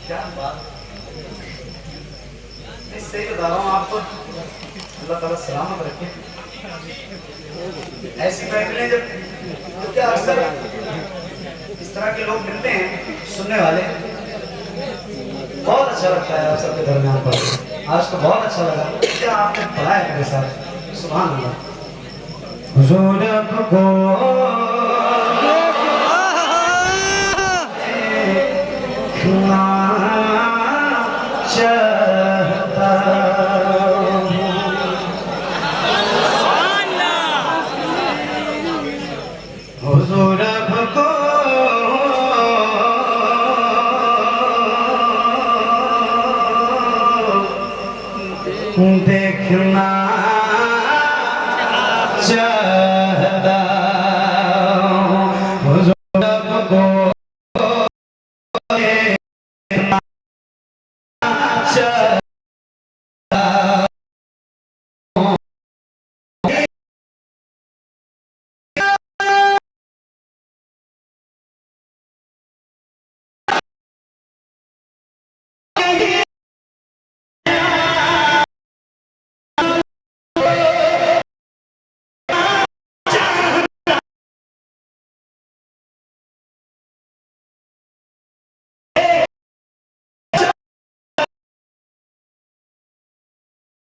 क्या बात, इससे ही बता रहा हूँ आपको, अल्लाह ताला सलामत रखे। ऐसी महफिलें जब, तो क्या अक्सर इस तरह के लोग मिलते हैं सुनने वाले, बहुत अच्छा लगता है आप सबके दरमियान पर। आज तो बहुत अच्छा लगा, क्या आपने पढ़ा है मेरे साथ, सुभान अल्लाह। हुजूर को